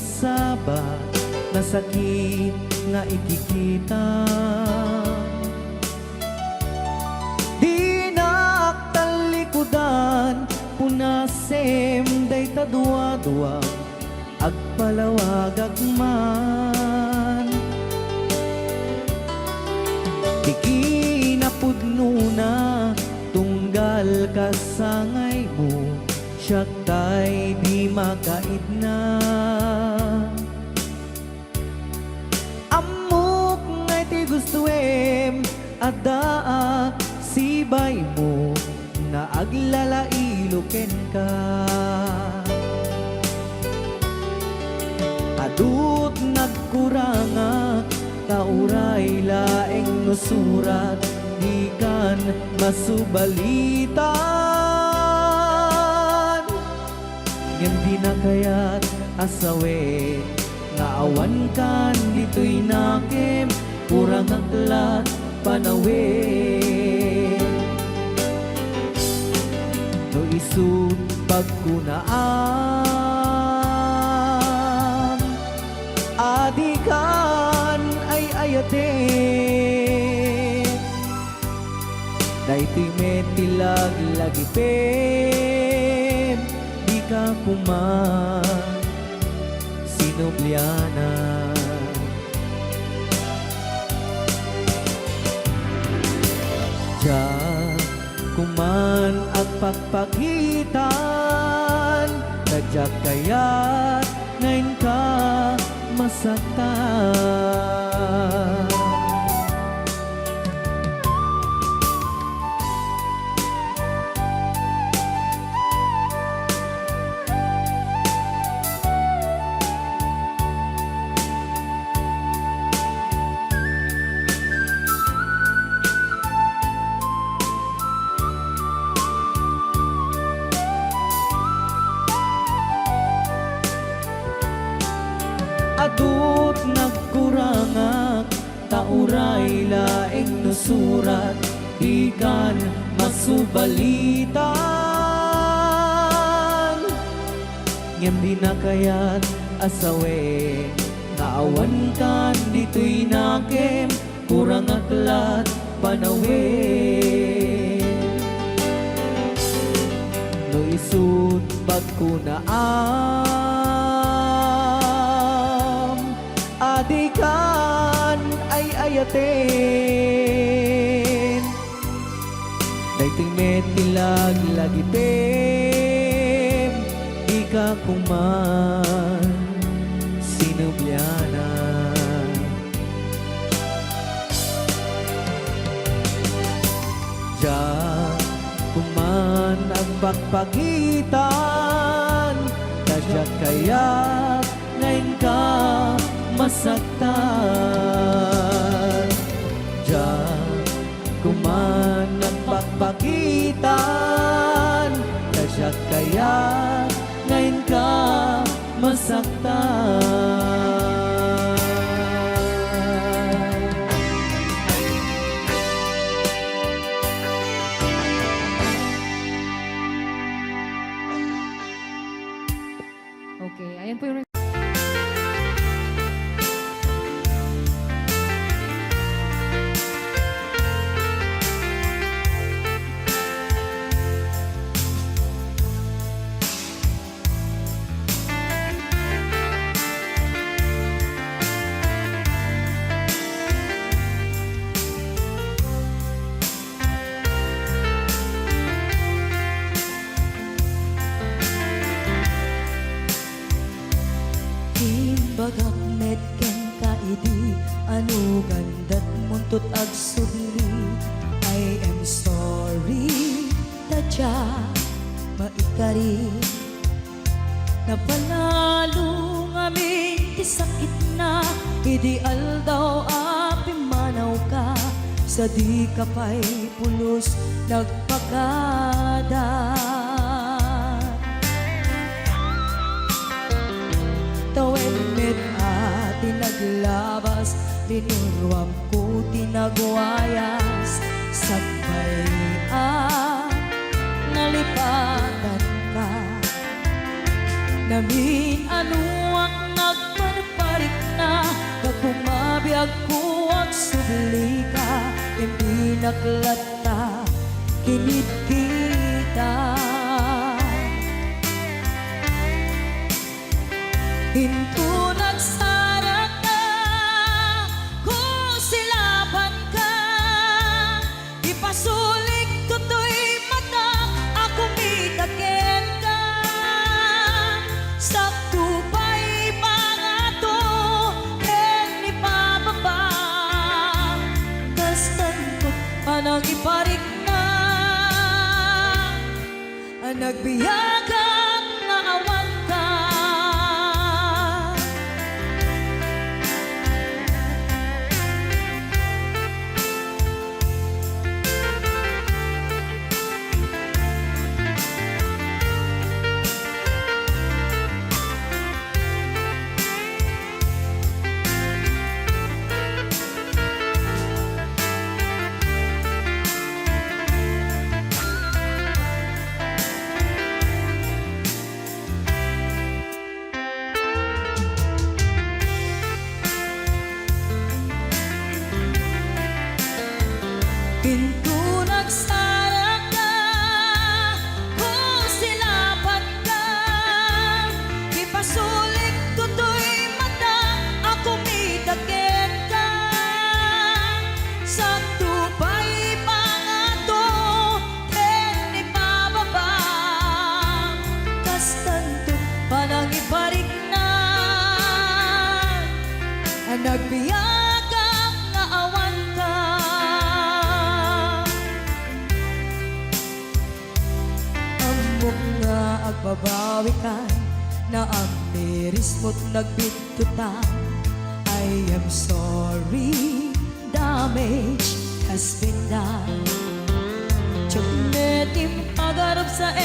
masabat na sakit nga ikikita. Dinak talikudan punasem day tadua-dua agpalawag agman. Di kinapudno na tunggal kasangay mo, siya tay di makait na. Amok ngay ti gustuem adaa sibay mo nga aglalailuken ka. Adut nagkuranga tauray laeng no surat di kan masubalitan. Ngem di na kayat asawe nga awan kan dito'y nakem kurang aklat panawe. No isut pagkunaan adikan ay ayate daytoy metilag lagipem di ka kuman sinubliana. Diya kuman agpagpakitan nadyak kayat ngayon ka masaktan. Adut nagkurangak tauray laeng no surat di kan masubalitan. Ngem di na kayat asawe nga awan kan dito'y nakem kurang aklat panawe. No isut pagkunaan adikan ay ayaten daytoy metilag lagipem di ka kuman sinubliana. Diya kuman agpagpagitan kadyak kayat ngayon ka masaktan. Diyan kuman nagpagpakitan kadyak kaya ngayon ka masaktan. Okay, ayan po yung bagak medken kaidi anu gandat muntut agsubli. I am sorry tadya maikari napanalo ngamin ti sakit na ideal daw api manaw ka sa di kapay pulos nagpakada. Tawemit at tinaglabas, tinuruam ko tinagwayas. Sabay nalipatan ka, namin ano ang nagkuwag subli ka, hindi naklata, kinit kita. Hinto nagsarat ka, kung silaban ka, ipasulik tutoy mata, ako mitaken ka. Sakto pa'y pangato, ken ipababa, kastanto panang iparik na, nagbiyagang naawan ka. Pinto nagsara ka, kung silaban ka, ipasulik tutoy mata, ako mitaken ka. Sakto pa'y pangato, ken ipababa, kastanto panang iparik na, nagbiyagang naawan ka. Amok nga agbabawi ka, na ang miris mo't nagbitutan. I am sorry, damage has been done. Tsunetim pagarap sa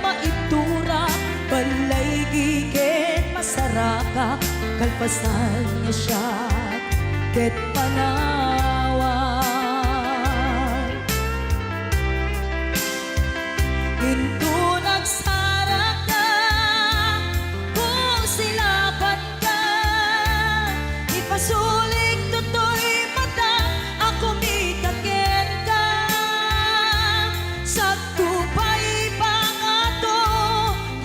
maitura, balay gigit masaraka, kalpasan niya siya, ket panawan. Hinto nagsara ka, kung silaban ka, ipasulik tutoy mata, ako mitaken ka. Sakto pa'y pangato,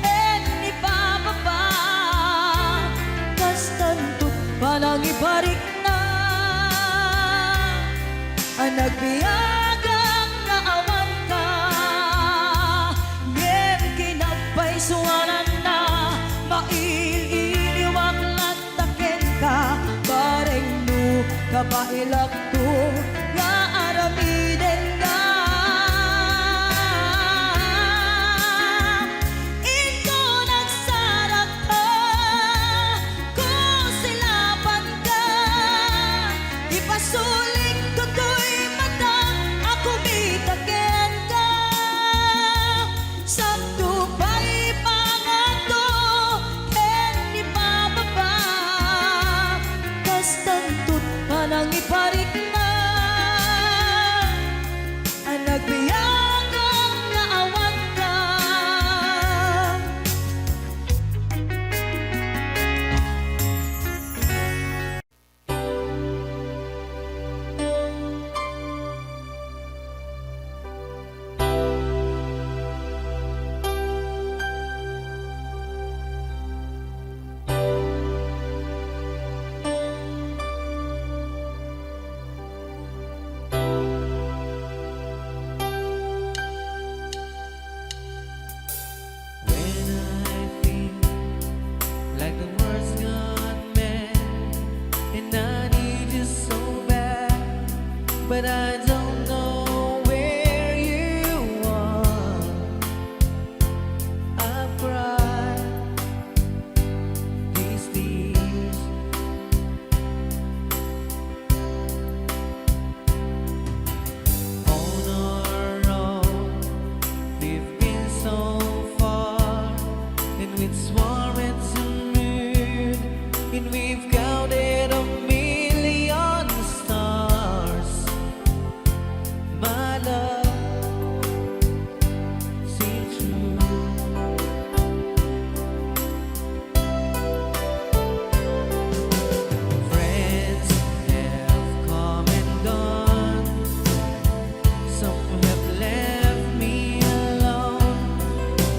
ken ipababa, kastanto panang iparik na, nagbiyagang naawan ka. Ngem kinagpaisuanan na, maililiwag lataken ka, bareng no kabailak to, nga aramiden ka. Ito nagsarak ka, kung silaban ka, ipasulik tutoy mata, ako mitaken ka. Sakto pa'y pangato, ken ipababa, kastanto't panang iparik na,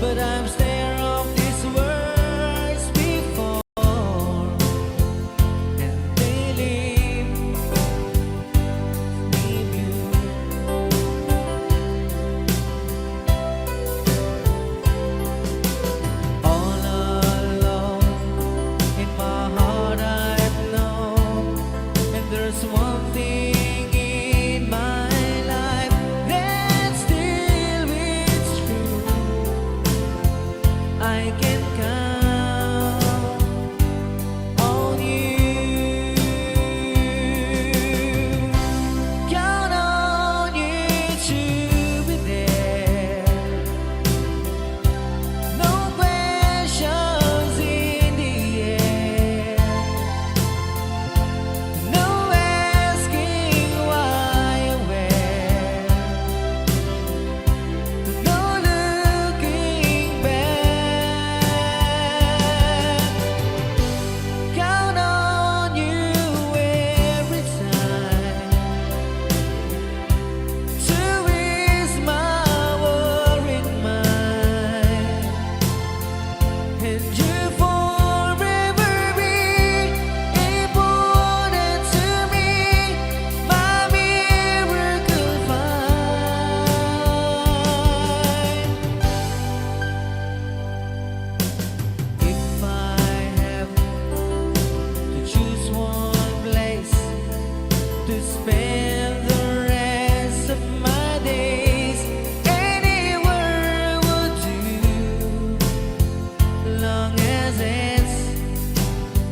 but I'm scared of these words before, and they leave me blue. All alone in my heart I've known, and there's one thing in my life that still rings true. I can count on you, count on you to be there. No questions in the air, no asking why or where, no looking back. Count on you every time to ease my worried mind, and you forever be important to me, my miracle find. If I have to choose one place to spend the rest of my days, anywhere would do, long as it's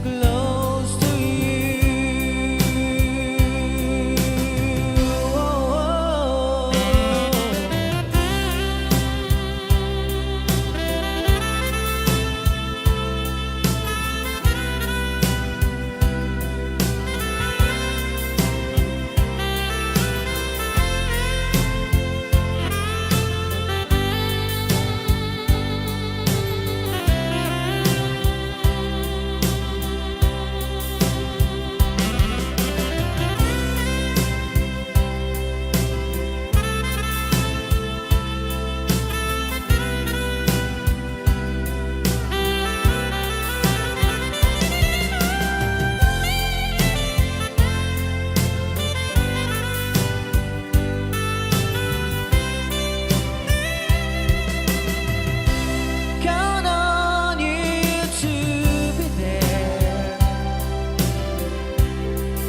close to you. Count on you to be there.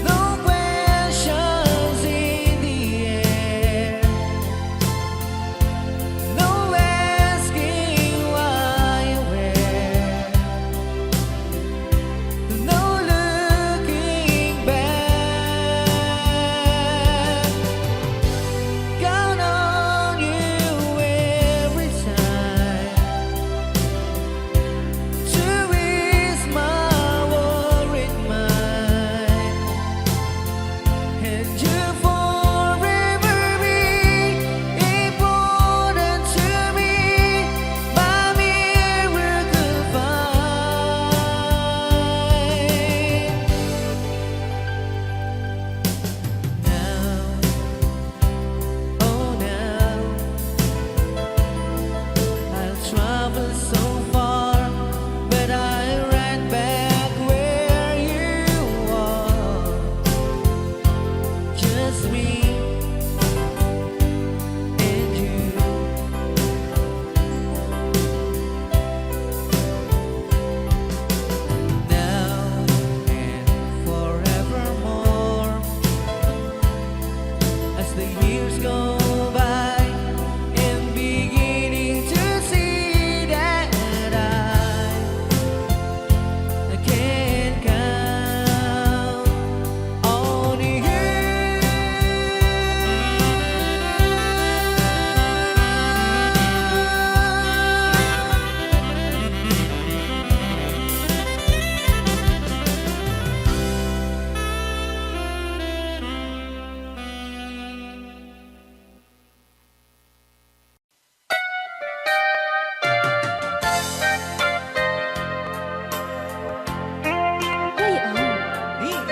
No questions in the air, no asking why or where, no looking back. Count on you every time to ease my worried mind, and you forever be important to me, my miracle find. Now, oh now, I'll travel so far, but I ran back where you are. Just me and you. Now and forevermore, as the years go by, and beginning to see that I can count on you.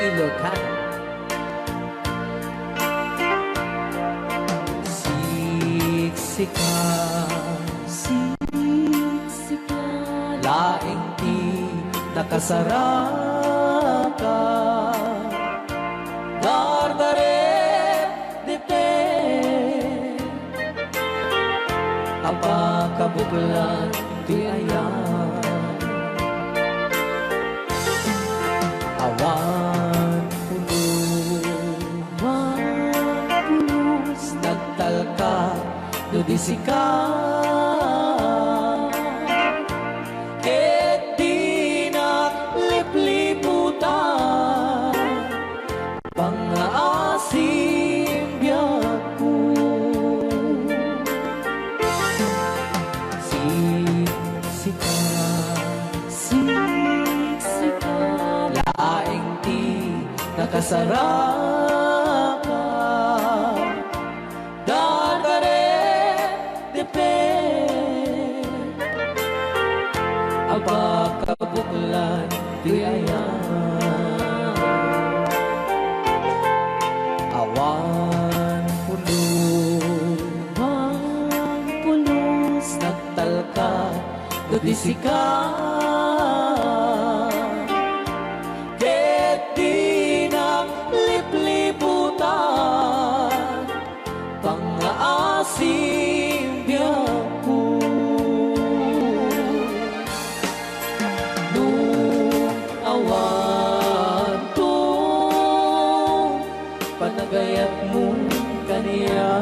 Ilocan. Siksika, nakasaraka dardaret dipe apa kabuklan di ayan awan pulos nagtalka dudisika ket di naglipliputan pangaasim biyaku siksika laing di nakasaraka dardaret dipe apa kabuklan di ayan awan pulos nagtalka dudisika ket di naglipliputan pangaasim biyaku nung awan to panagayat mo kaniya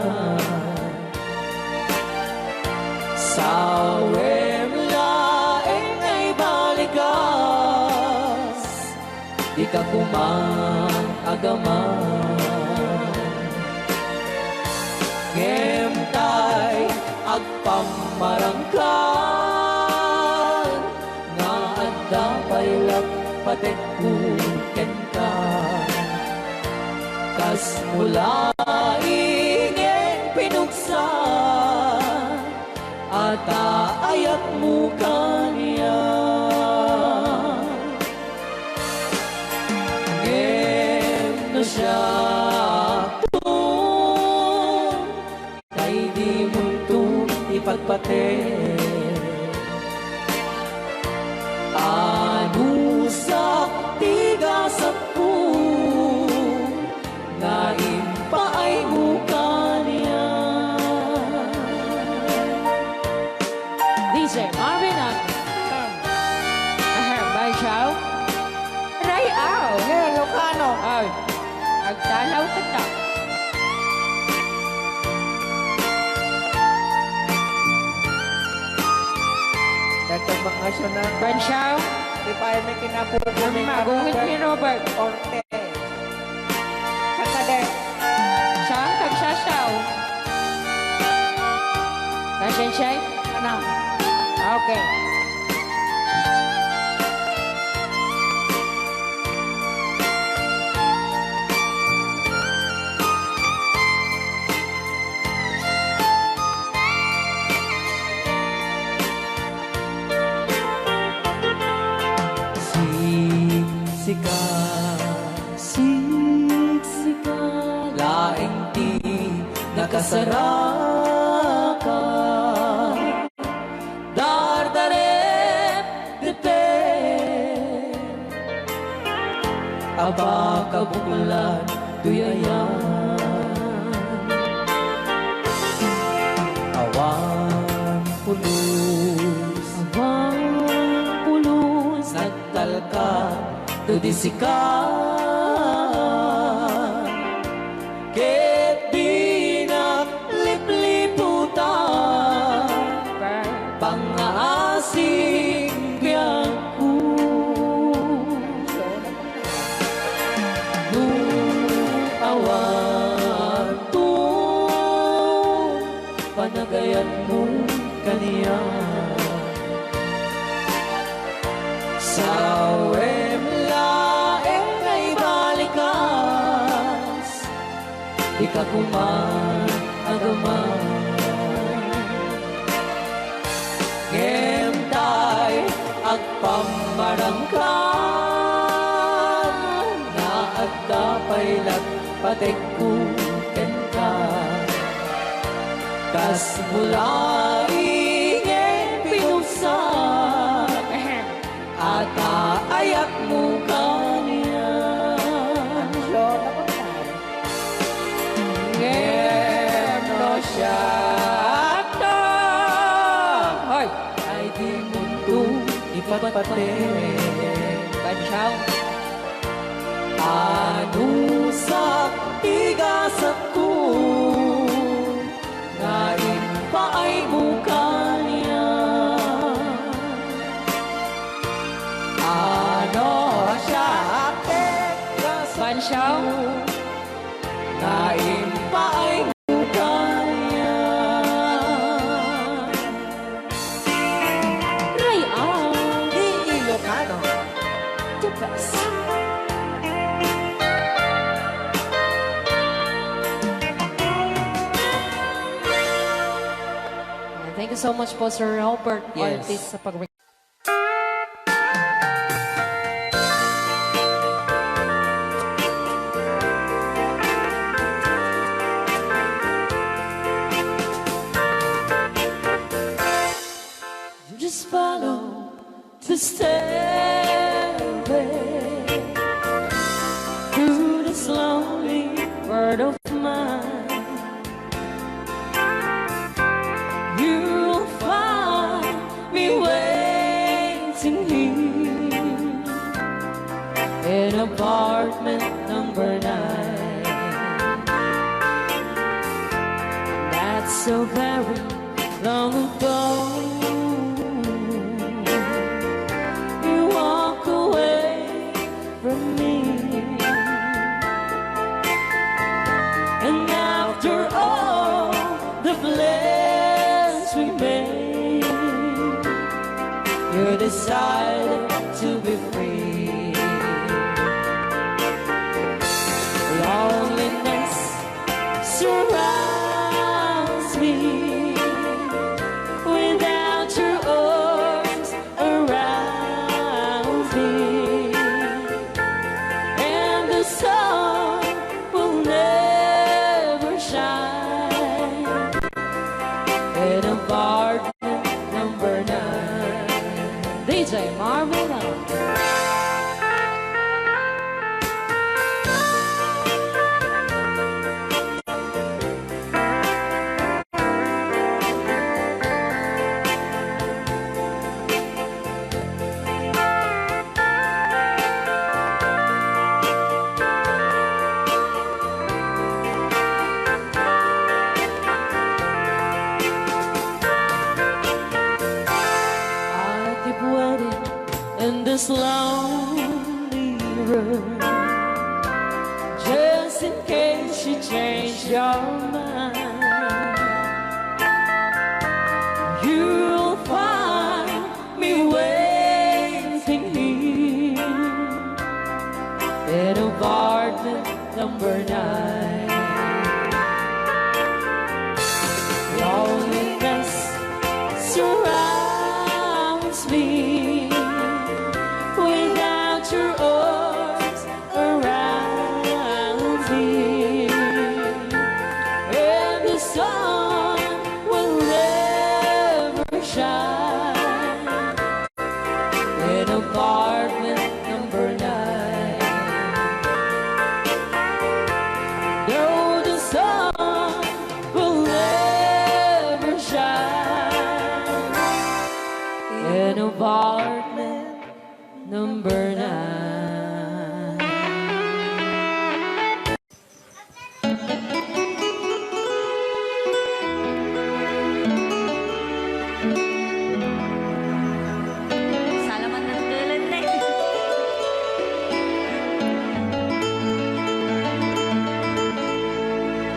sawem laeng ay balikas di ka kumang agaman ngemtay agpamarangkan nga adda paylak patekkuken ka kas mula ingeng pinuksa ata ayat mo kaniya ngem na siya kay di muntong ipagpate anusak tigasap ko nga impaay mo kaniya DJ Marvin at Bay Chow. Ray Ao. Ilocano Ay, agtalaw ka ta. Dato mga syona Ban Chow. di pa may kinapupunin Magungit ni Robert. Orte kakade Siyang kagsasaw. Nasaan siya? ano Okay. siksika laing di nakasaraka dardaret dipe aba kabuklan duyayan awan pulos nagtalka dudisika ket di naglipliputan pangaasim biyaku nung awan to panagayan mo kaniya sawem laeng ay balikas di ka kumang agaman ngemtay agpamarangkan na agda paylat patekkuken ka kas mula ingeng pinuksa ata kapatid. Bansyang. Ano sa igasat ko, ngayon pa ay mukha niya. Ano siya ating gasat Bansyang. ko, ngayon pa ay mukha niya. Rayang Ilocano. the best. Thank you so much po, Sir Robert Yes. Ortiz, sa pag Just follow the stairway through this lonely world of mine. You'll find me waiting here in apartment number 9. That's so very long ago. You walk away from me, and after all the plans we made, you decided to be free. Loneliness surrounds me without your arms around me, and the sun will never shine in apartment number 9. DJ Marvela. I keep waiting in this lonely room, just in case you change your mind. You'll find me waiting here in apartment number 9. Loneliness surrounds me without your arms around me, and the sun will never shine in apartment number 9. No, the sun will never shine in apartment number 9. Salamat ng tulad na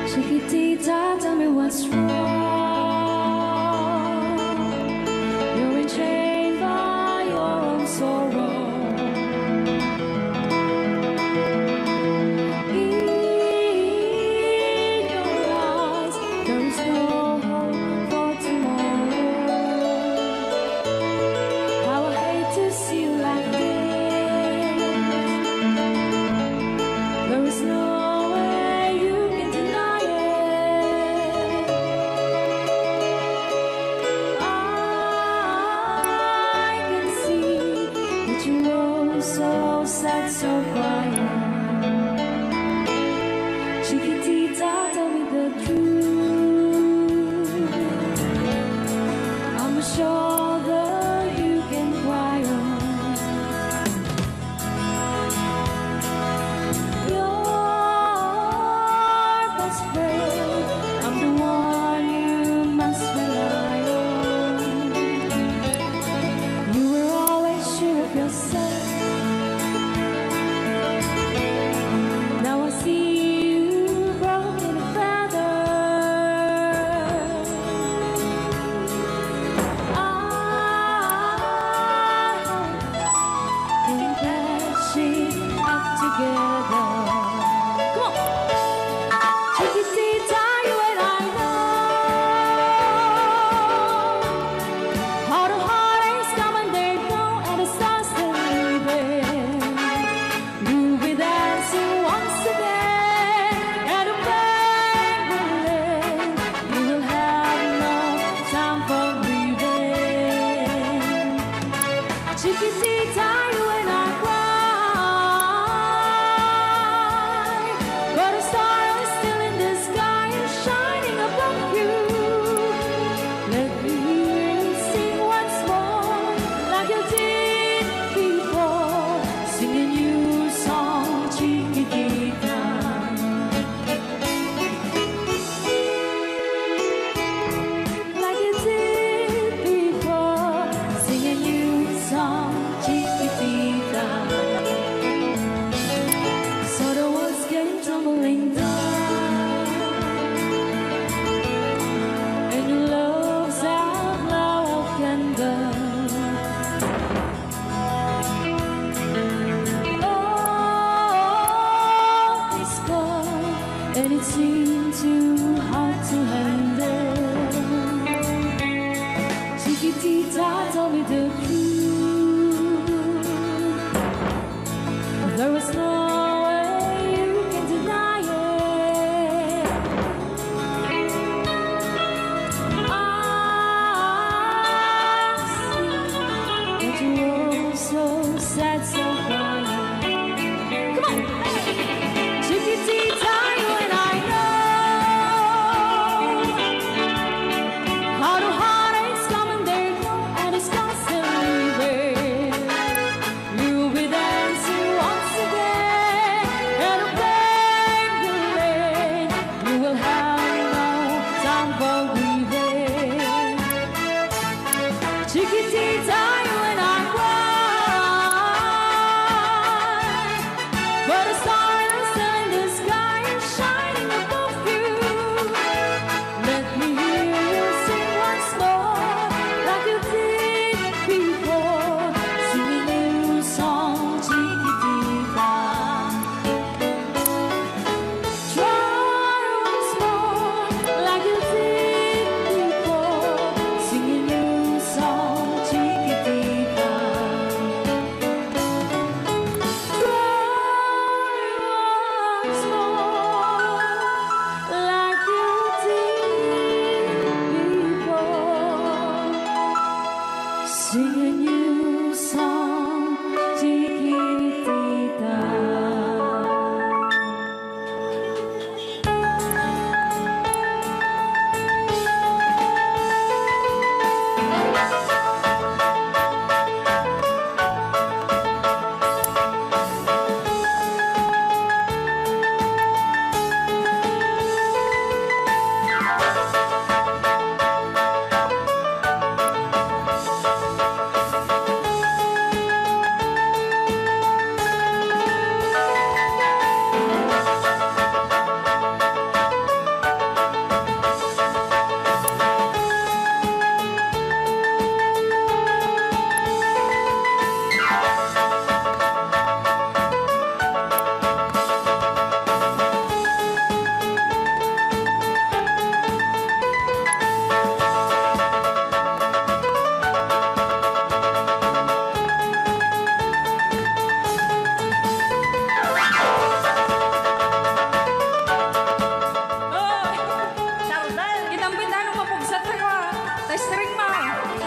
Chiquitita, tell me what's wrong. You're enchained by your own sorrow. In your eyes, there is no hope for tomorrow. How I hate to see you like this. There is no way you can deny it. I can see that you're so sad, so quiet. Chiquitita, tell me the truth. I'm a shoulder you can cry on. tita, tell me the truth. There was no way you can deny it. I see that you were so sad, so crying. Come on, Chiquitita, you and I know how the heartaches come and they go, and it's constantly leaving. You'll be dancing once again, and a pain will end. You will have no time for grieving. Chiquitita, you and I cry, but a star is still in the sky and shining above you. Let me hear you sing once more, like you did before. Sing a new song, Chiquitita. Try once more, like you did before. Sing a new song, Chiquitita. Try once more, like you did before. Sing a new song, Chiquitita.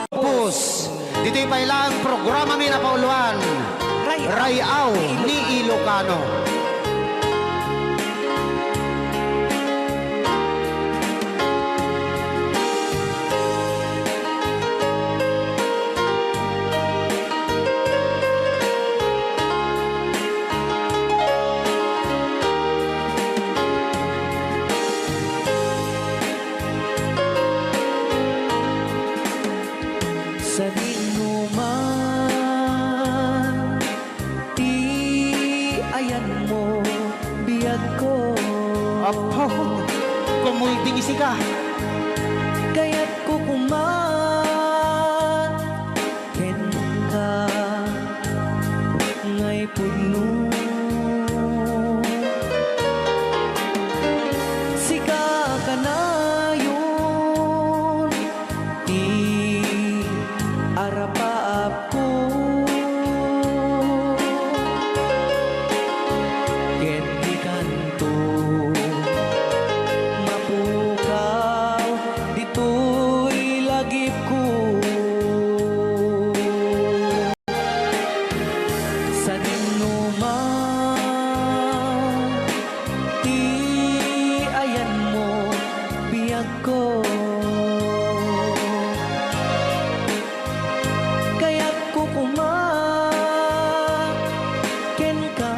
Pus, dito'y pailang programa mi na pauluan. Rayaw ni Ilocano. Sa dinuman, di ayan mo, biyag ko. Apo, kumulting isi ka. Kaya't kukuman, ken ka, ngay puno. Sika ka na yun, di arapaap ko. Ken di kanto, mapukaw, dito'y lagip ko. Sa dinuman, di ayan mo, biyag ko. Kaya't kukuman, ken ka,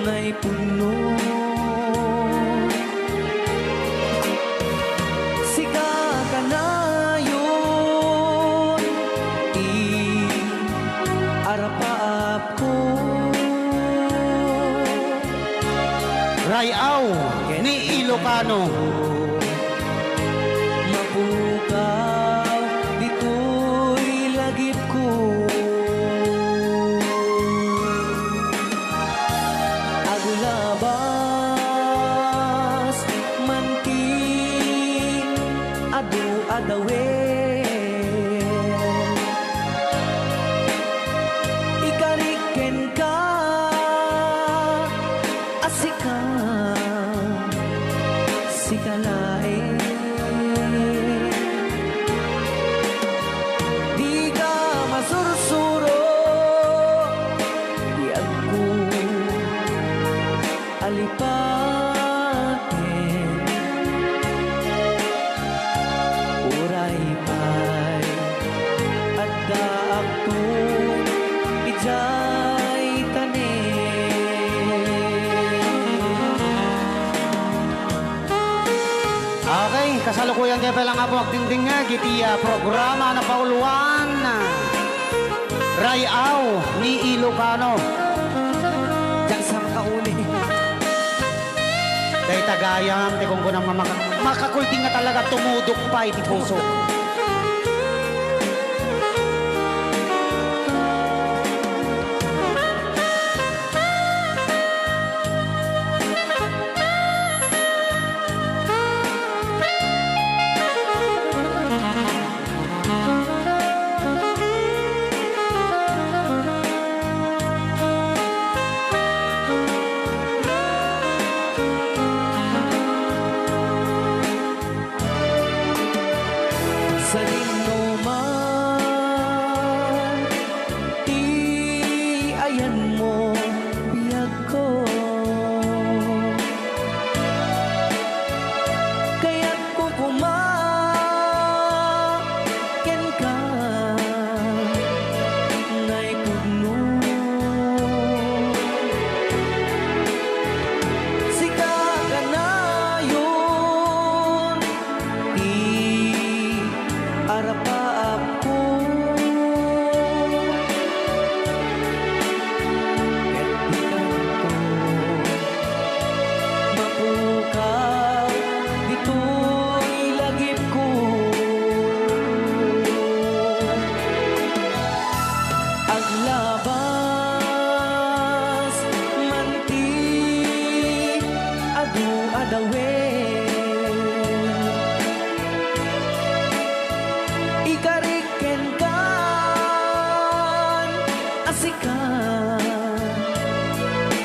ngay puno. Sika ka na yun, di arapaap ko. Rayaw ni Ilocano. Mapukaw, dito'y lagip ko. Agulabas, manting, adu-adawe. kasalukuyan kaya palang apo agdingding nga gitiya programa na pauluan. Rayaw ni Ilocano. Diyan sa makauli. Kay tagayam, ti kung kunang makakulti nga talaga tumudok pa iti puso. Sa man, ayan mo biyag ko. Kaya't kung kumaken ka, na'y pugno. Sika ka na yun, arapaap ko. Mapukaw, dito'y lagip ko. Aglabas, manti, adu-adawen. Ikariken kan asikan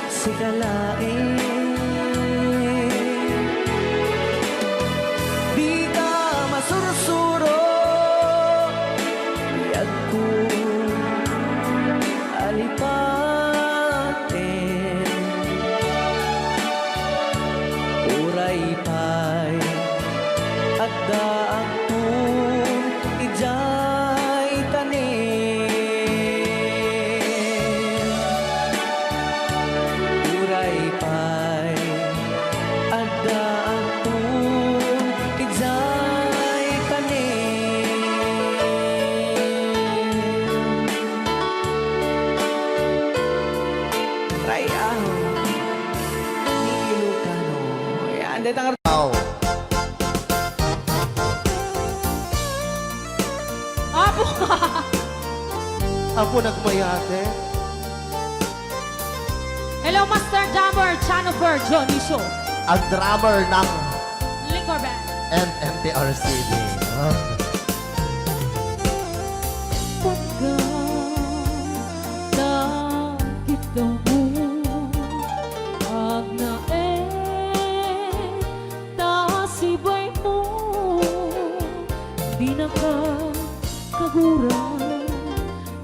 sigalain. Di ka masursuro yag ko alipaten. Uray pa'y at daang ijay tanin. Uray pa'y ada akong ijay tanin. Rayaw ni Ilocano. Yan, dito ang Apo! Apo nagmayate. Hello, Master Jammer, Chanover, Johnny Show, Ang drummer ng Liquor Band. MMTRCB.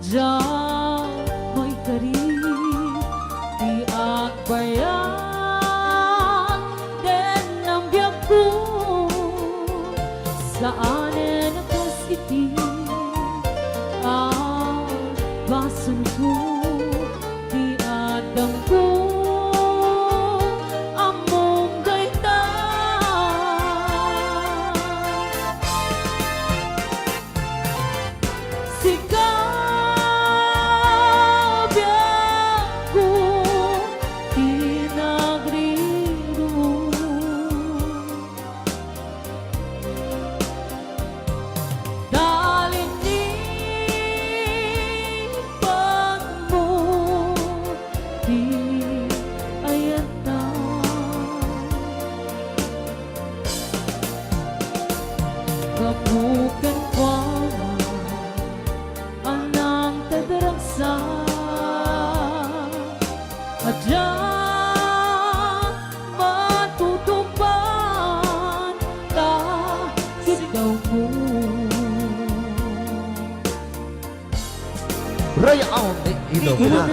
Diyan mo'y karib, di agbayan, den ang biyak ko, saan nakasiti, ang basan ko, di adang ko, among gaitan. Sigaw Kapukan ko anang tadaragsa at diyan matutupan ikaw mo. Rayaw ni Ilocano. Igunan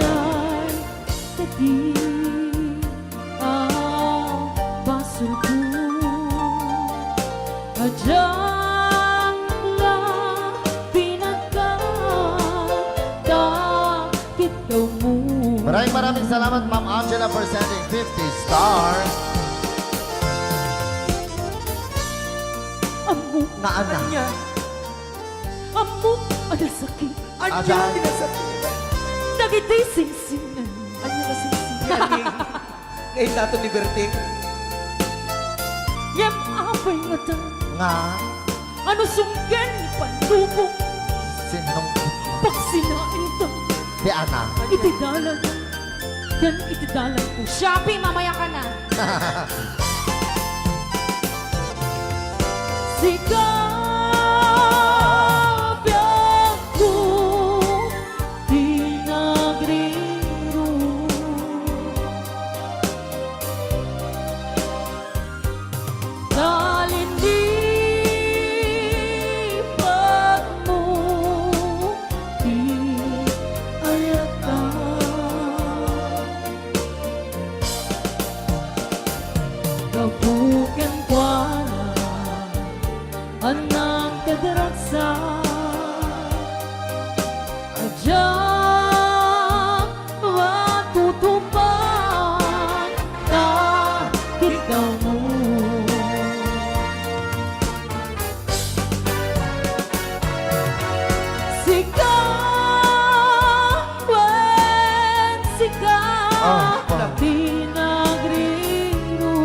tadi ang baso ko at diyan Maraming salamat, Ma'am Angela, for sending 50 stars. Ang amok Na ana. Anya. amok ada sakit Anya. Asan? Pinasakitan. dagiti singsingan Anya na singsingan. Ngayon nato ni Berting. yam apay nga ta Nga. ano sunggan pandubok Sinong pagsinain ta si Ana. itidalan yan itidalan ko Shopee, mamaya ka na. Sikap ko di nagriro Nalindipan mo di ayata Kabukan kwa na anak kederaksa Ajak matutupan takit daw mo Oh, oh. di nagriro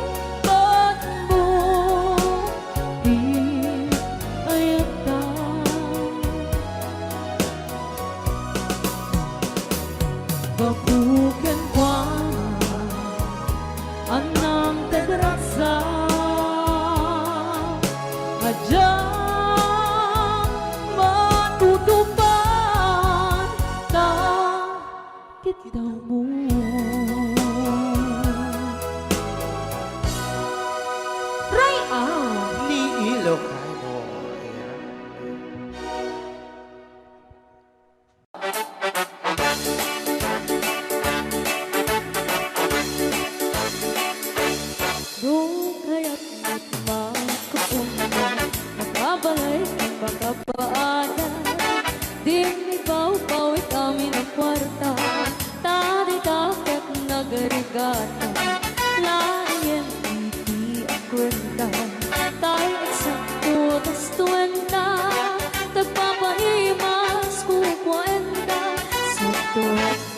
Nalindipan mo di ayata Babukan kwa anang kederaksa Ajang matutupan takit daw mo Ray Ni Ilocano. Do kaya't magkapuno Makabalay ang pagkapaanan Di mibaw-baw kami ng kwarta Tadi-dapat nagarigata Layan iti ang kwenta Tayo eksakto tas tuwenta Tagpapahimas ko kwenta Sakto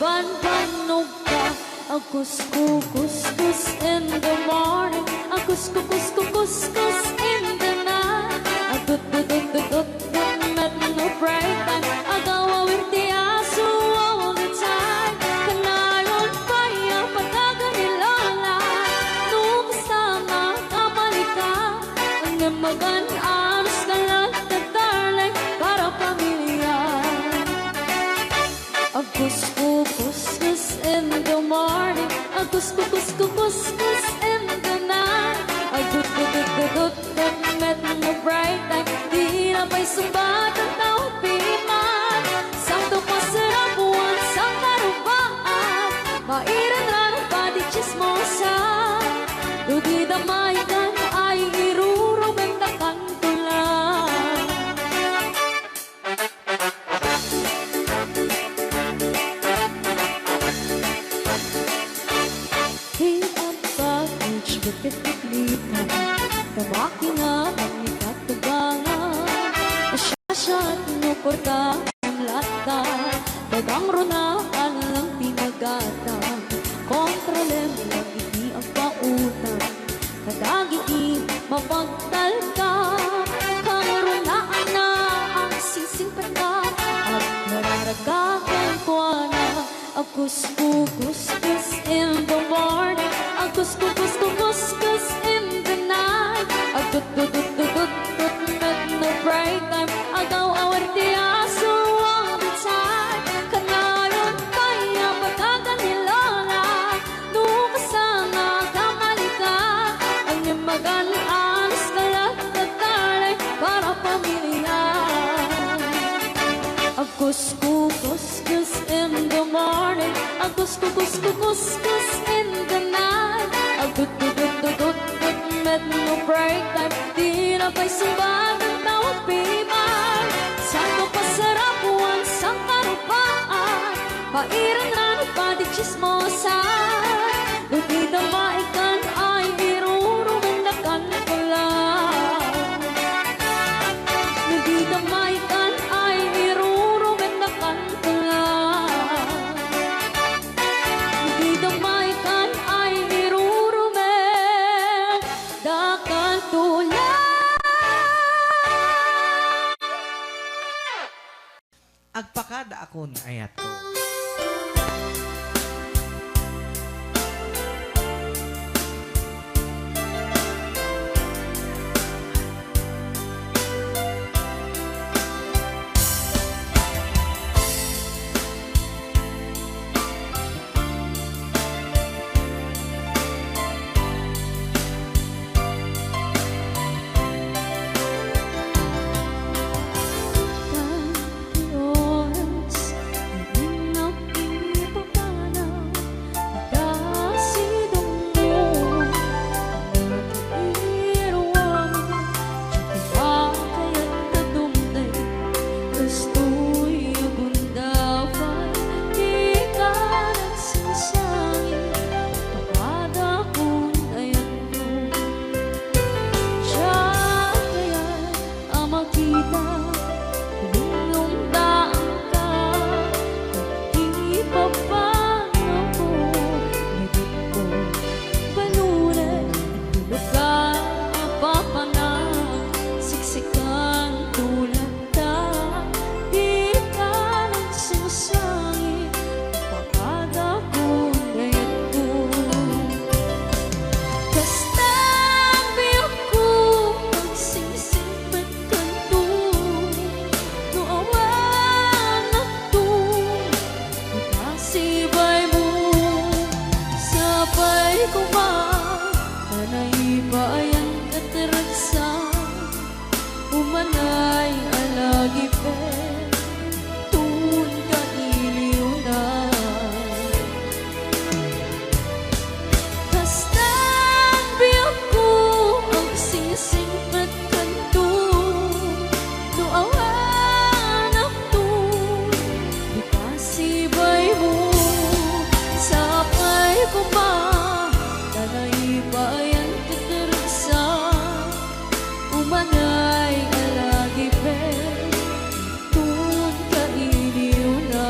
ban-banog ka Agus-kus-kus in the morning Agus-kus-kus in the night Agut-gut-gut-gut met no break time Agaw-awir ti aso all the time Kanayon pa yung pagkaganilala Nung kasama kamalika Ang namagan anos ka lang na darling Para pamilya Agus-kus in the morning Agus-kus in the night Agut-gut-gut met no bright time Di na pa'y sumbat ang tawag piman Sakto pa sarap buwan sa karubaan Mairan lang ang pati chismosa Dugi damay ka na ay irurubeng na kantulan Hit ang package, bakit naglitan Kamakina ang ikatubangan Asyasya at nuporta ang lata Dagang runaan lang tinagata Kontrolem lang iti ang pautan Kadagiti mapagtal ka Kang runaan na ang sising peta At nararagakan ko na Agus-kus in the morning Agus-kus in the night Agut-gut-gut-gut met no break time Agaw-awar ti aso all the time Kanayon kaya pagkaganilala Nung kasama kamalika Ang nimagalaan ka lang na taray Para pamilya Agus-kus in the morning Agus-kus in the night Agut-gut-gut met no break time Di na pa'y sumbat ang tawag piman Saan ko pasarap buwan sa karupaan Pairan na chismosa. Kung di damaikan ay irurumendakan ko lang. Kung di damaikan ay irurumendakan ko lang. Kung di damaikan ay irurumendakan ko lang. Agpakada akon ayat ko. Umanay alagi pe tun ka iliw na. Kastan biyok ko ang sisingpet kanto no awan ako di kasibay mo sapay ko ba tanay bayan katersa umanay alagi pe tun ka iliw na.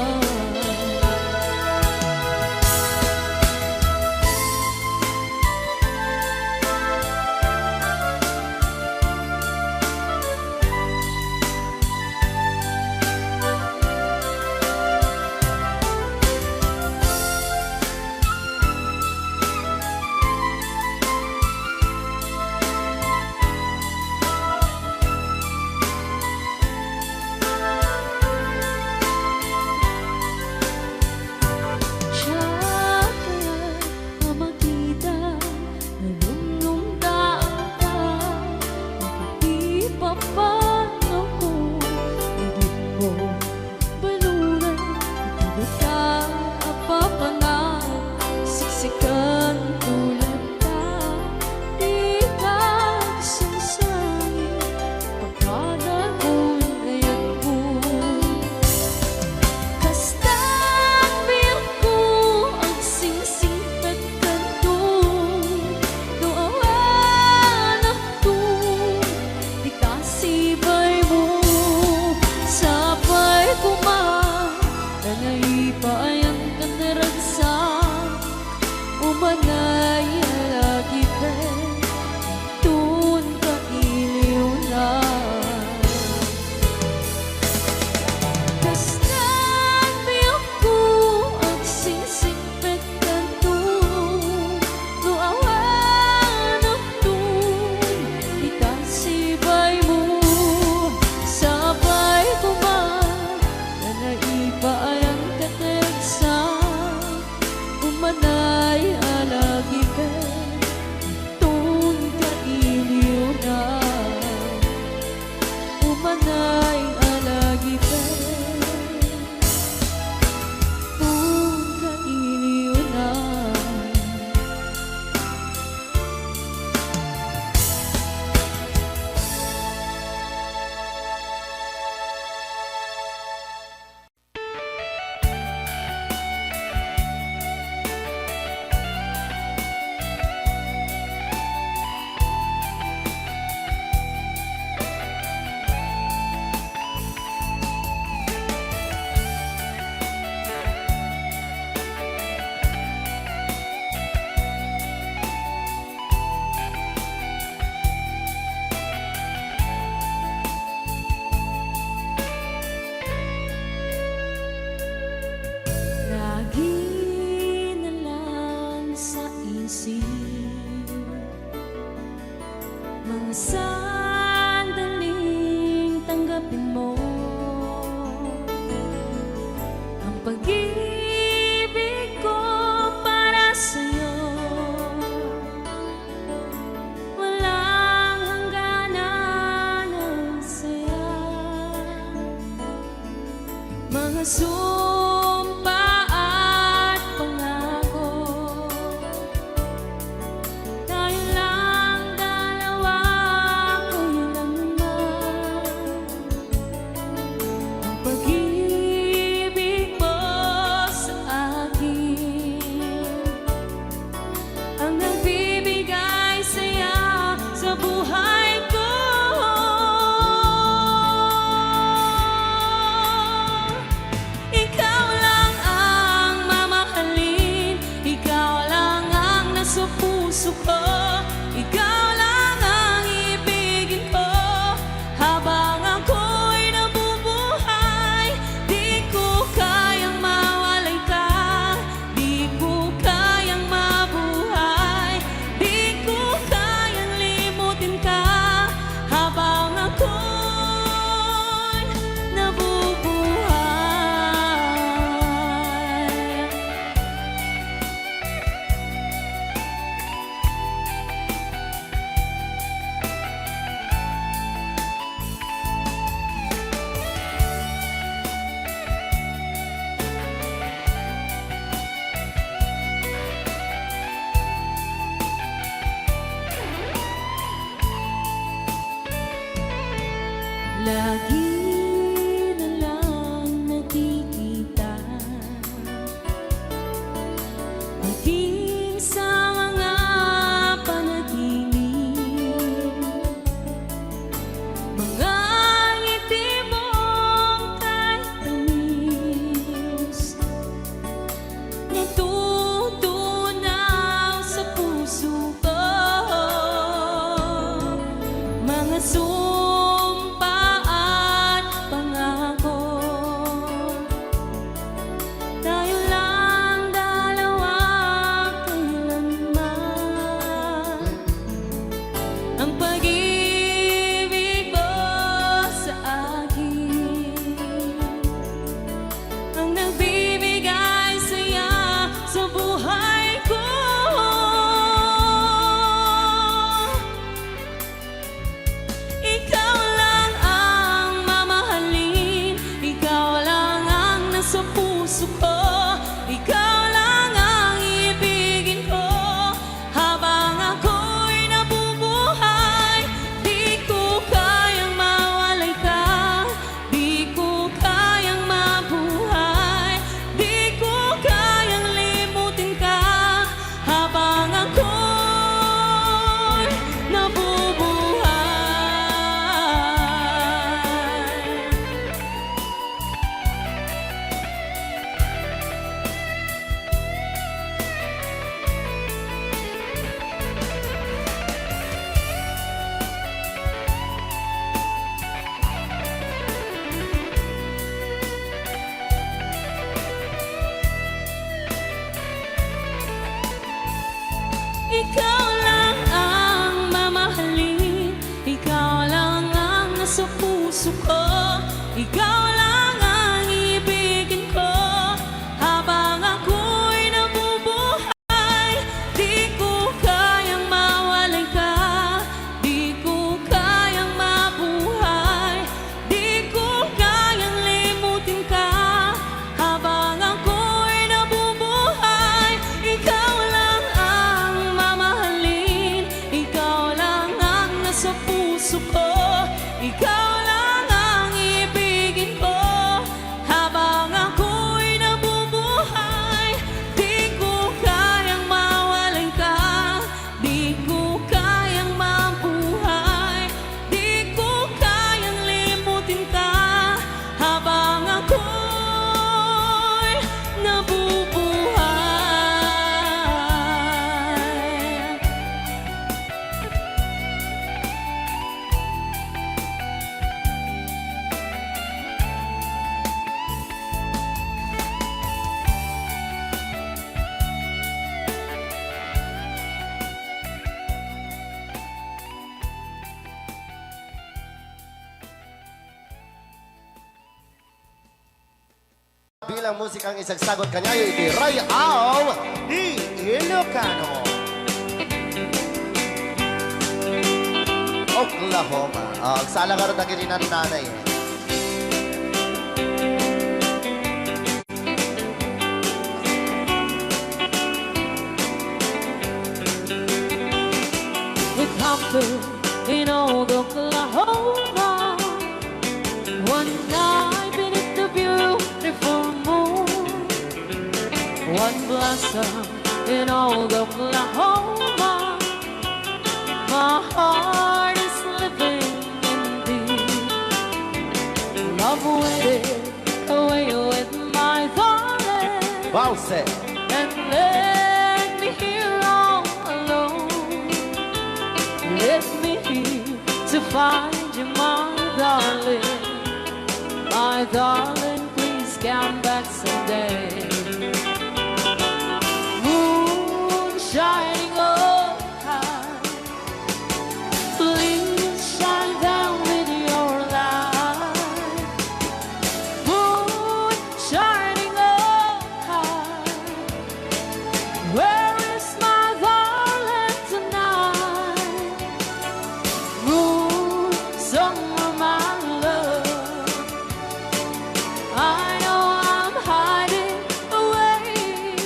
sandaling tanggapin mo ang pag-ibig ko para sa'yo. Walang hangganan ng saya, mga sumpa at pangako. Tayo lang dalawa kailanman. Ang pag-ibig mo sa akin ang nagbibigay saya sa buhay ko. Ikaw lang ang mamahalin, ikaw lang ang nasa puso ko, ikaw lang ang ibigin ko habang ako'y nabubuhay. Di ko kayang mawalay ka, di ko kayang mabuhay, di ko kayang limutin ka habang ako'y nabubuhay. Lagi na lang nakikita, maging sa mga panaginip, mga ngiti mong kahit tamis, natutunaw sa puso ko, mga sumpa at pangako. Tayo lang dalawa kailanman. Ang pag-ibig mo sa akin ang nagbibigay saya sa buhay ko. Ikaw lang ang mamahalin, ikaw lang ang nasa puso ko, ikaw lang ang ibigin ko habang ako'y nabubuhay. Di ko kayang mawalay ka, di ko kayang mabuhay, di ko kayang limutin ka habang ako'y nabubuhay. Ikaw lang ang mamahalin, ikaw lang ang nasa puso ko, ikaw lang ang ibigin ko habang ako'y nabubuhay. Di ko kayang mawalay ka, di ko kayang mabuhay, di ko kayang limutin ka habang ako'y nabubuhay. Ikaw lang ang mamahalin, ikaw lang ang nasa puso ko, ikaw lang ang ibigin ko bilang musikang isagsagot kanyayo iti Rayaw ni Ilocano. Oklahoma. Agsala ka rin na kininan nanay. We camped in old Oklahoma one night beneath the beautiful moon. One blossom in old Oklahoma. My heart is living in thee. Love waited away with my darling. Valse. And let me here all alone. Let me here to find you, my darling. My darling, please come back someday. Moon shining oh high, please shine down with your light. Moon shining oh high, where is my darling tonight? Moon, summer, my love, I know I'm hiding away,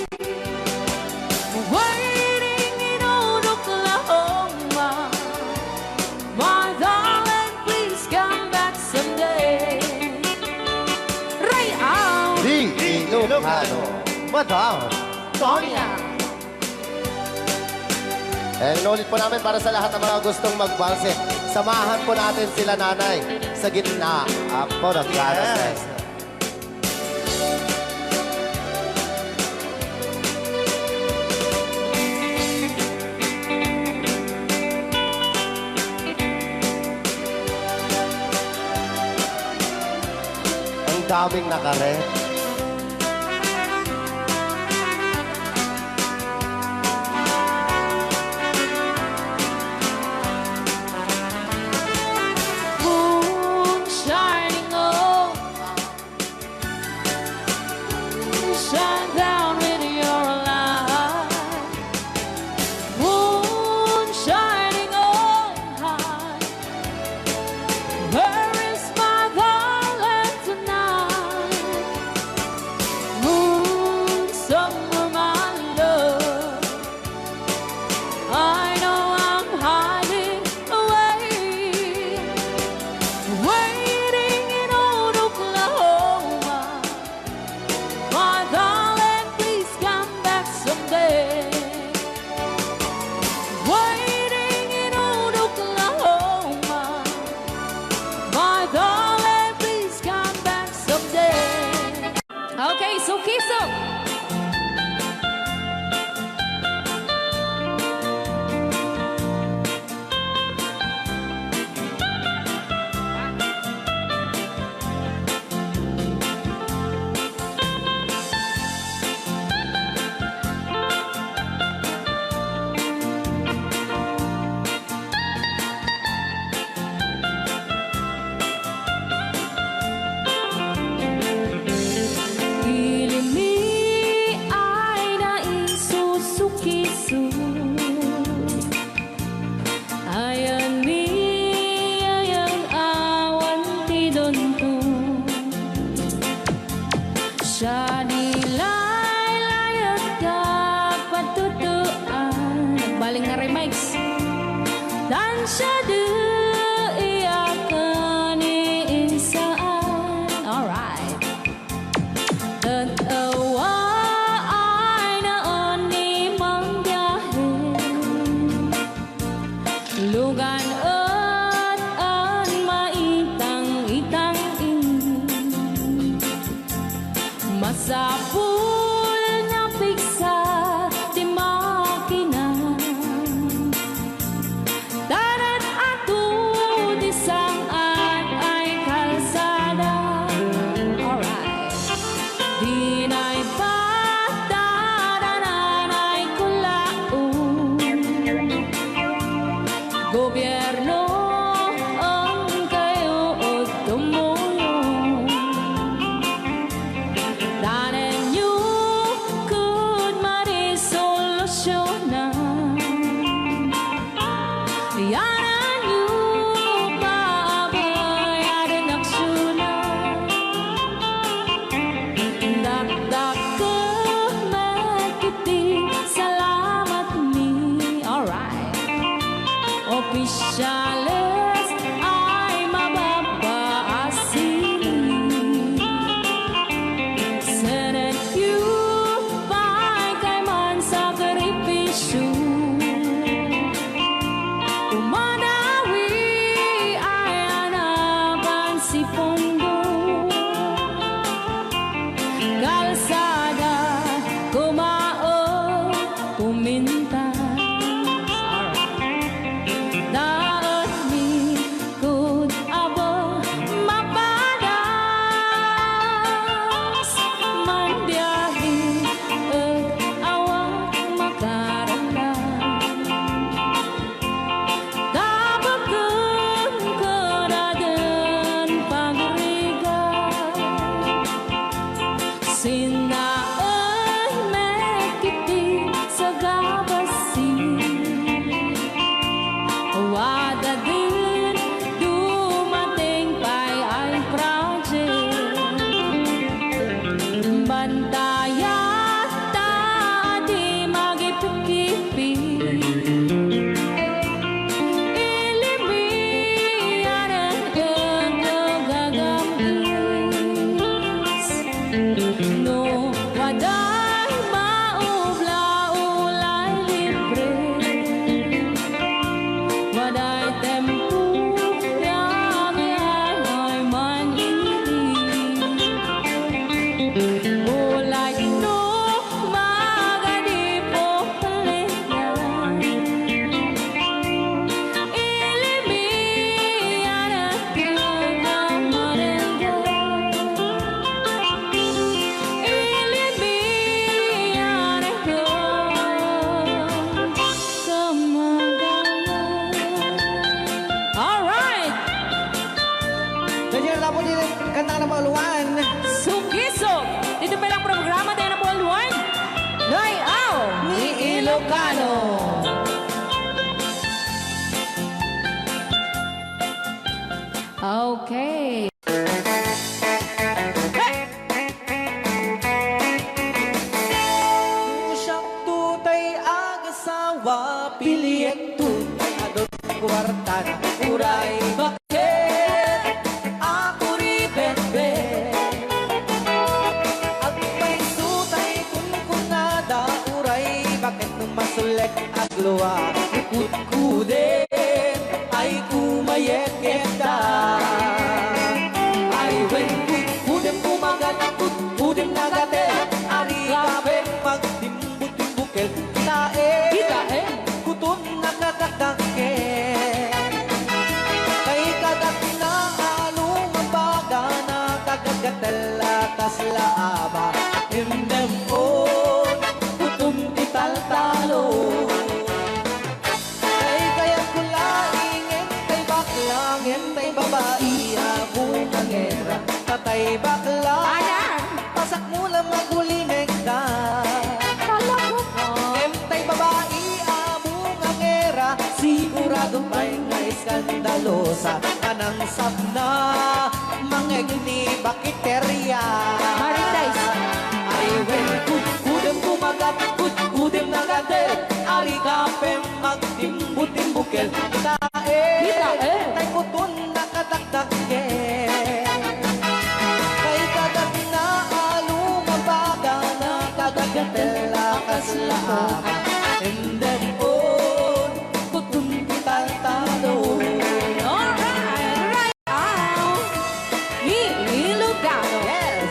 waiting in old Oklahoma. My darling, please come back someday. Rayaw! Di Ilocano. Madam Sonia. Inulit po namin para sa lahat ng mga gustong magbalse. Samahan po natin sila nanay sa gitna. Apo ng yes. Ang daming nakaret. Moon shining oh, shine down with your light. Moon shining oh high, where is my darling tonight? Moon, summer, my love, I know I'm hiding away, waiting in old Oklahoma. My darling, please come back someday. Waiting in old Oklahoma. My darling, please come back someday. Okay, so kiso. Ilimi ay naisusukisu. Ayan ni ayang awan ti donto. Siya nilay-layat ka patutuan. Nagbaling na remix. Dan siya iyakan iisaan. Alright. Tatawa ay naon ni manggahe. Lugan at an maitang-itang masapul na piksa di makina. Darat at pumintas. Daot ni kud abo mapadas, mandiyahi awak makaramdam. Dabagan kadagan pagrigan, sinaon mekiti sa gabasi. Wada din dumating pa'y ay project, bantayan ta di magipikipi. Ilimiyan ang gagambis, no waday maubla-ulay libre, waday tempo yang ay manili. Ulay no magadipo kaliyan, ilimiyan ang gagamarengan, ilimiyan ang gagamarengan. Alright! Ganyan na po din kanta ng pauluan. Sugisog! Dito pa lang programa tayo na Paul Juan. Layaw ni Ilocano. Okay. Usap tutay agasawa, piliyek tutay adot kwarta na uray. Bakit ako ribetbe? At may sutay kung kunada uray. Bakit nung masulek at luwa ikut-kudin ay kumayek-yekta. Ay when kut-kudin kumagat, kut-kudin nagate. Ari kape magtimbut-timbukel. Kitae, kutun nakakakake. Kay kagat na along mabaga na kagagatala kaslaaba. Himdem on, kutum ital-talo. Kay kaya kulaingin, kay baklangin, kay babae, abong angera. Tatay bakla, pasak mo lang magulinig ka. Tay babae, abong angera, sigurado pa'y nga iskandalosa. Kanang sabna, mangegni bakiterya. Ay when kudem kumagat, kudem nagate. Ari kape magtimbut-timbukel. Kitae, tay kutun nakatakdake. Kay kagat na alumabaga na kagagatela kaslaaba. And then on, kutun ital-talo. Alright, Layaw ni Ilocano. Yes!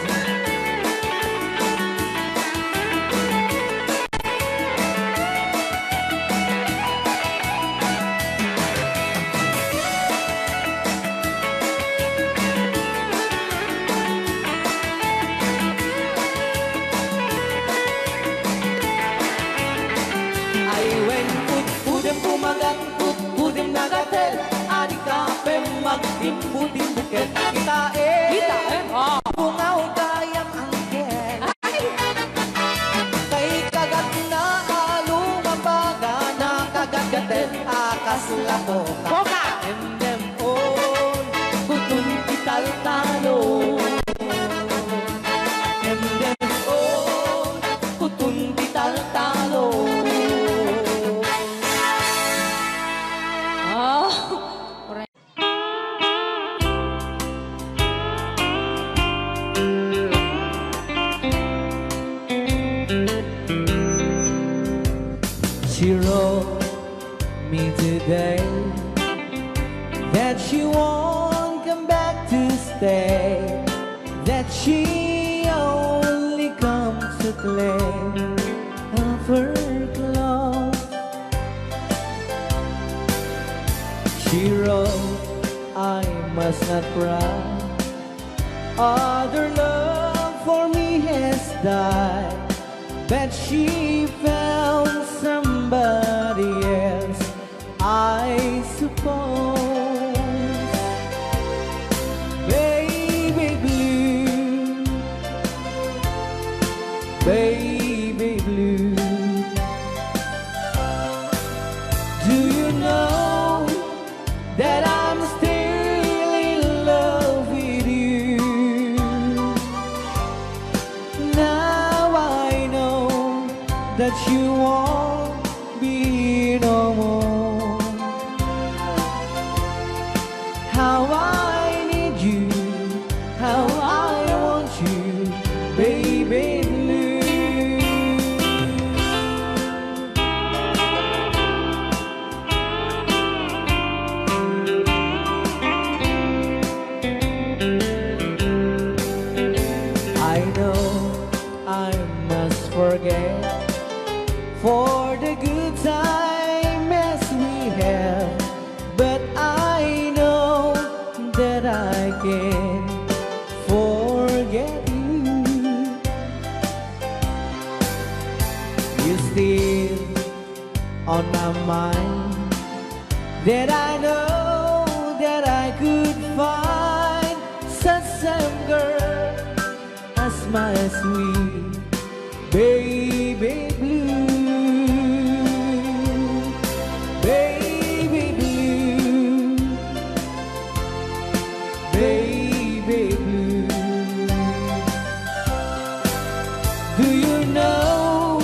Ay when kudem kumagat, kudem nagatel. Ari kape magtimbu-timbukel. Kitae, bungaw kayang angkel. Kay kagat na alumabaga na kagagatel. Akas lakoka. Emdem on, kutun ital-talo. Emdem on, kutun ital-talo. Oh, alright. She wrote me today that she won't come back to stay, that she only comes to claim of her clothes. must not cry. Other love for me has died, but she found somebody else, I suppose. Baby blue, baby blue, do you know that I'm still in love with you? Now I know that you won't be no more. How I need you, how I want you, baby blue. I know I must forget for the good time as we have, but I know that I can forget you. You're still on my mind, that I know that I could find such a girl as my sweet baby blue, baby blue, baby blue. Do you know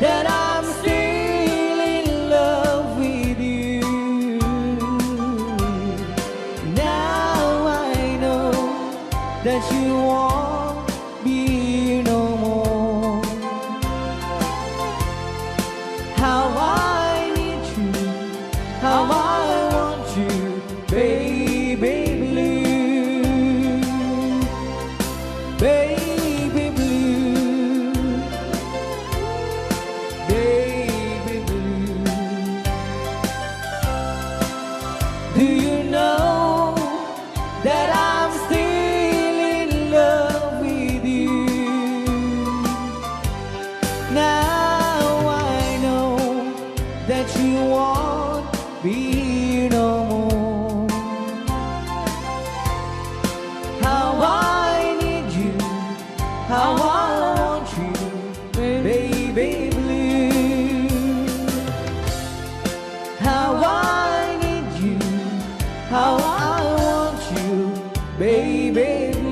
that I'm still in love with you? Now I know that you won't be no more. How I need you, how I want you, baby blue, baby blue, baby blue. Do you know that I'm still in love with you? Now I know that you won't be no more. How I need you, how I want you, baby blue. How I need you, how I want you, baby blue.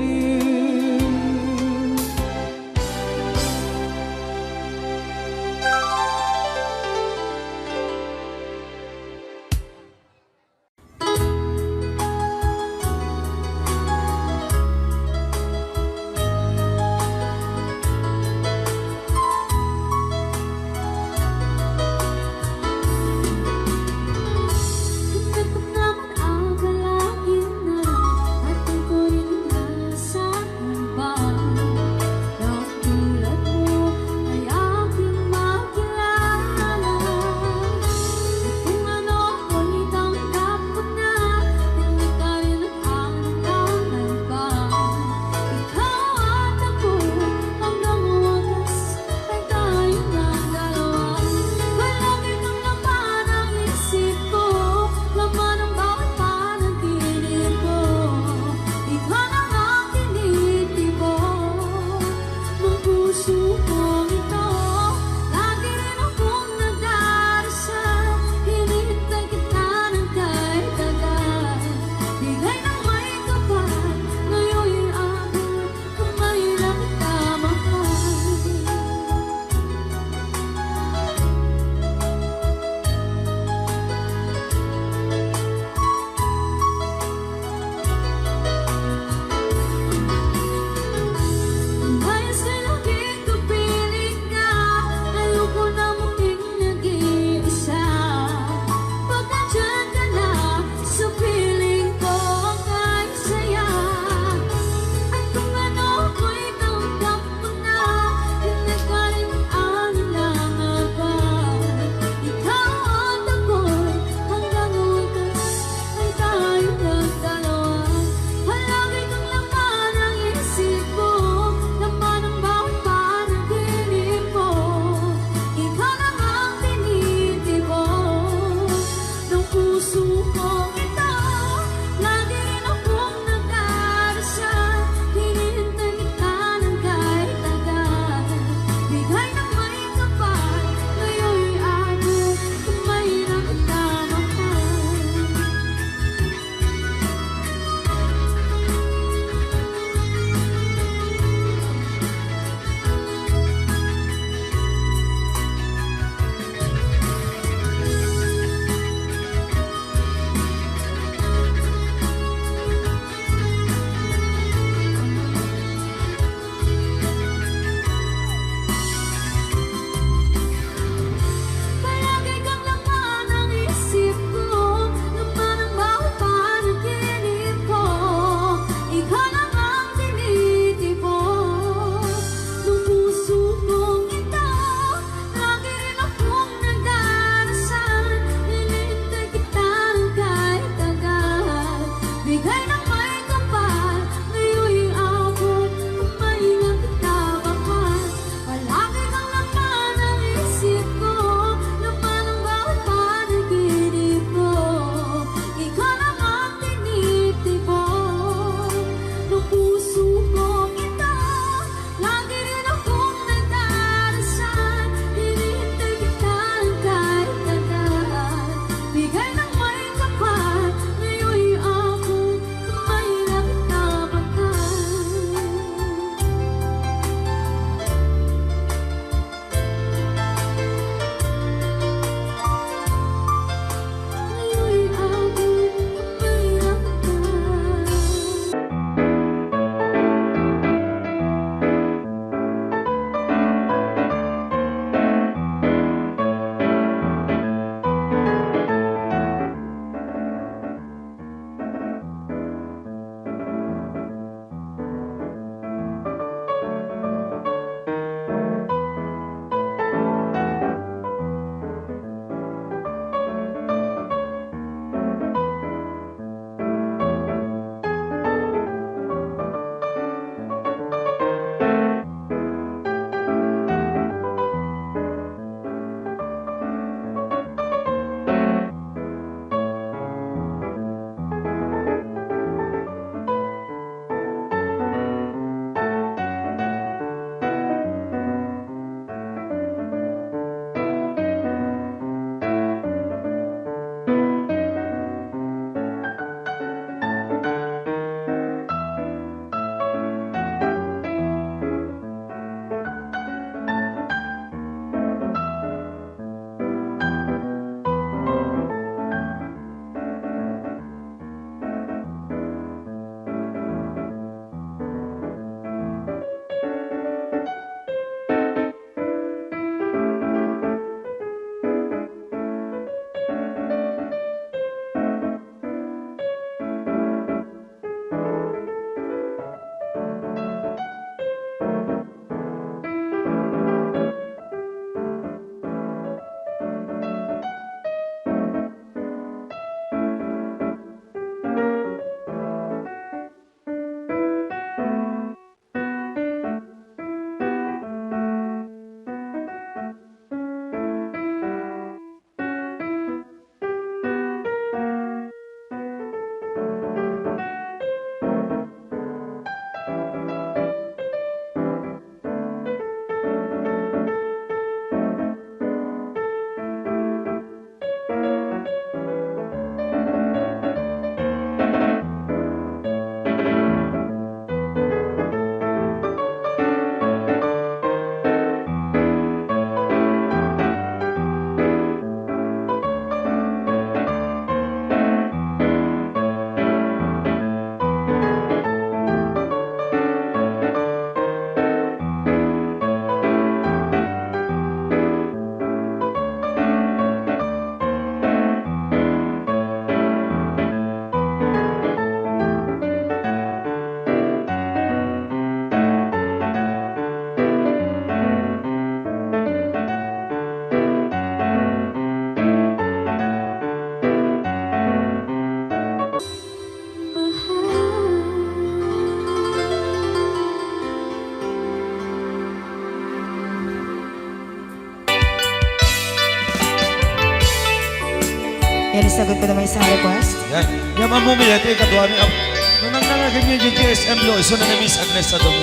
Yan, isagot ko naman isang request. Yan. Yan ang mumilati katwa ni Ab. Nung nangnangagin niya yung GSM lo, iso na ni Miss Agnes sa doon.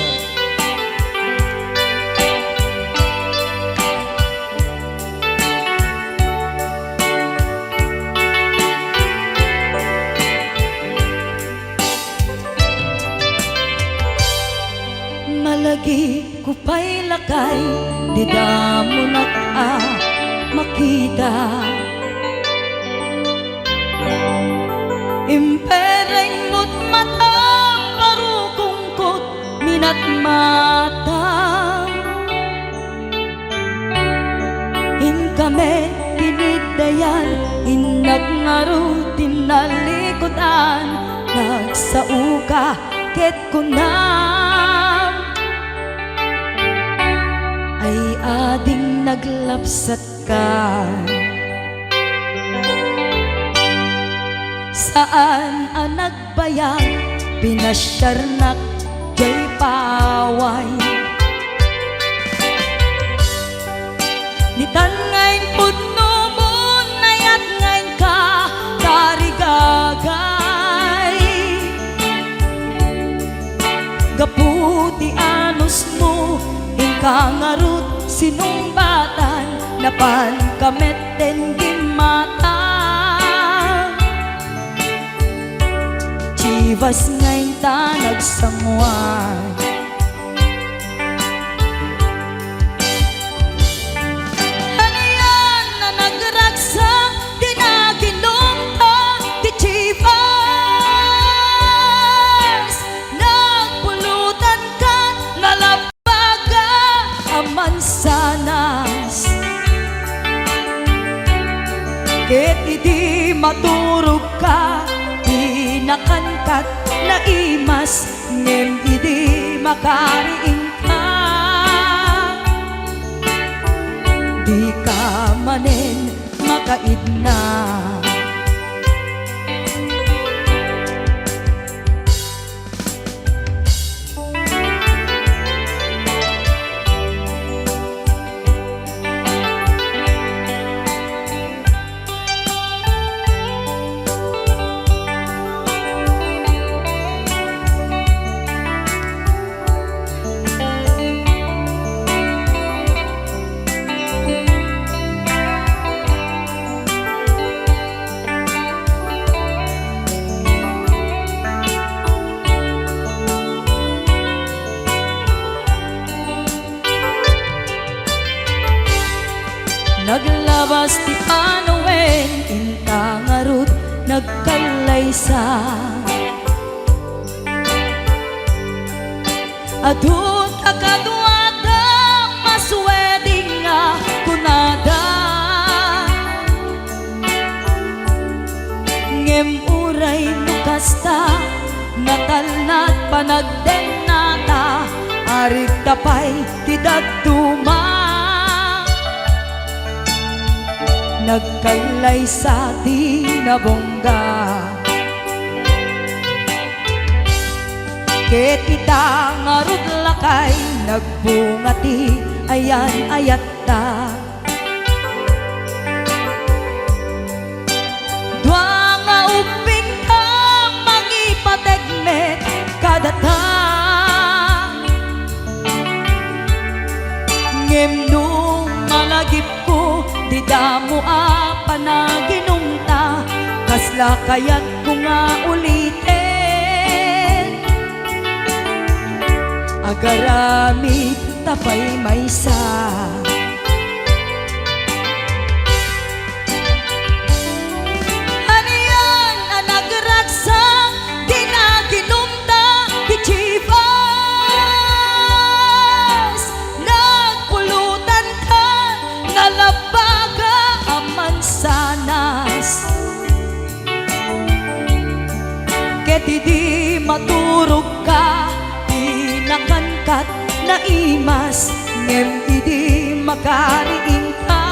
Malagi ko pa'y lakay, di mo na makita. Impereng mo't mata, parukungkot, minat mata. In kami, pinidayan, inag ngaro, tinalikutan, nagsauka, ket kunam. Ay ading naglapsat ka. Saan ang nagbayag, pinasyarnak, jay paway. Nitan ngayon pudno mo, nayat ngayon ka, karigagay. Gaputi anos mo, kangarut sinumbatan napan kamet den gimata. Chivas ngayon ta nagsangwan. Ano yan na nagragsak, di na ginumpa, di Chivas. Nagpulutan ka, nalap mansanas. Ket idi maturog ka, di nakankat na imas, ngem idi makariing ka. Di ka manen makaidna. Naglabas ti panawen, intangarut, nagkalaysa. Adun kakadwada, masweding nga kunada. Ngem uray nukasta, natalnat panagdenata, arig tapay ti dagduma. Nagkalay sa di nabongga. Ket ita ngarud lakay, nagbungati ayan ayat ta. Dwa nga uping ka, mangipategmet kadata. Ngem nung malagip ko, di damo panaginungta, kasla kayat ko nga ulitin. Agaramit tapay maysa. Ano yan ang nagragsak, di na ginumta, di Chivas. Nagpulutan ka, nalabaga aman sanas. Ket di maturog ka, di nakangkat na imas, ngem idi makariing ka.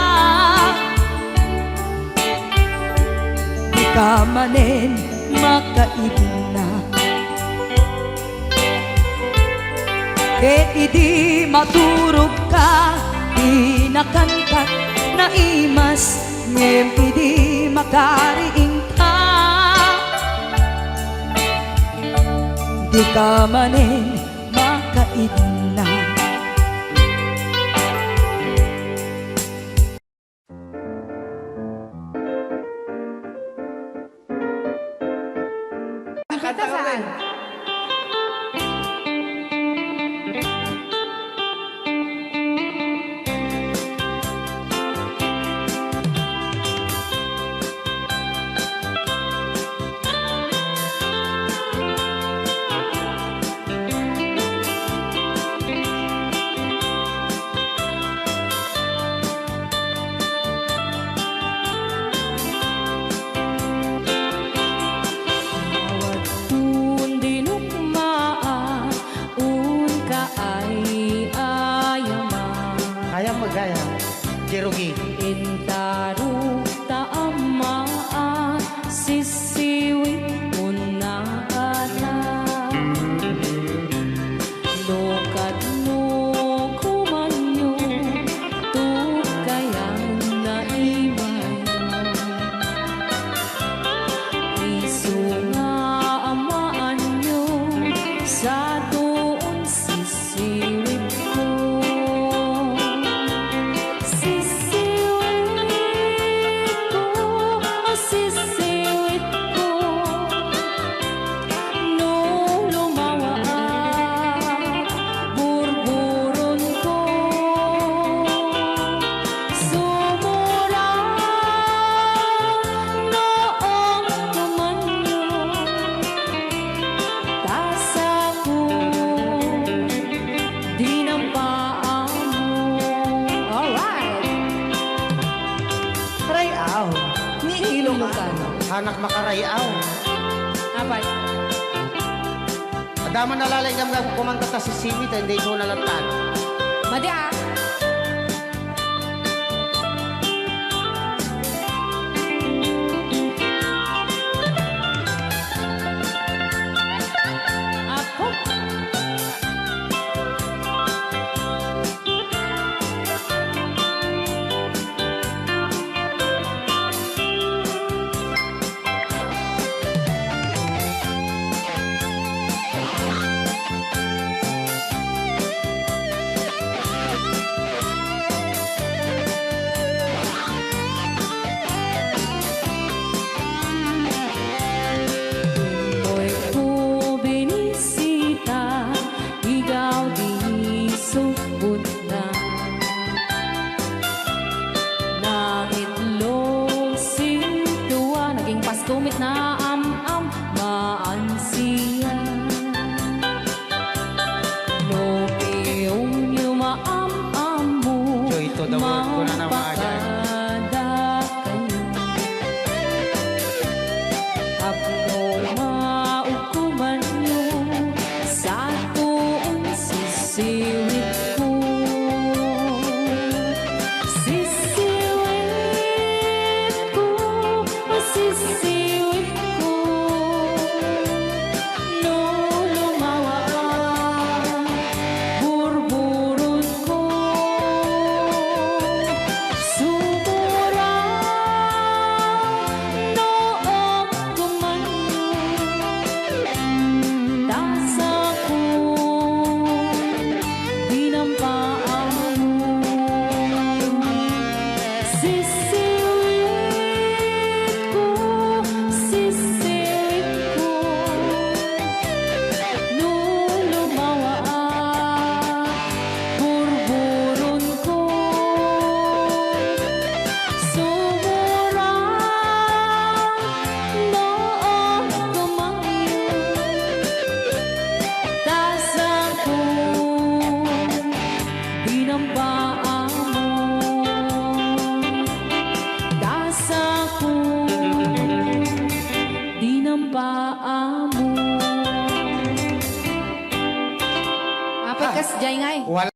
Di ka manen makaidna. Ket idi maturog ka, di nakangkat na imas, ngem idi makariing ka di ka manen makaidna. Kanta ka rin. Bawat dinukmaan un ka ay ayaman Kaya magaya. Jerugi. intaruk taamaan sisiwit mo na alam lokat no kumanyo tukayan na imay iso nga amaan nyo sa doon sisiwit ko. Sisiwit ko, oh sisiwit ko, no lumawa burburon ko, sumura noong tumanyo, tasa ko, di nampaan mo. Alright! Rayaw, ni Ilocano. Hanak makarayaw. Apat. Adama nalalay kami kumanta ta si Simi, hindi ko nalatan. Madi ah. Apo. Mo'y ko binisita, ikaw di subot na. Nangitlog sintuwa, naging paskumit na am-am, maansiya. No iyong yumaam-am mo, Joy to the world ko na naman, Ayan. mapakada kayo. Apno maukuman nyo sa tuong sisiwit ko. Sisiwit ko, oh sisiwit ko, no lumawa burburon ko, sumura noong tumanyo, tasa ko, di nampaan mo. Sisiwit ko, no lumawa burburon ko, sumura noong tumanyo, tasa ko, di nampaan mo. Tasa ko, di nampaan mo. Apat kas jay ngay. Wala.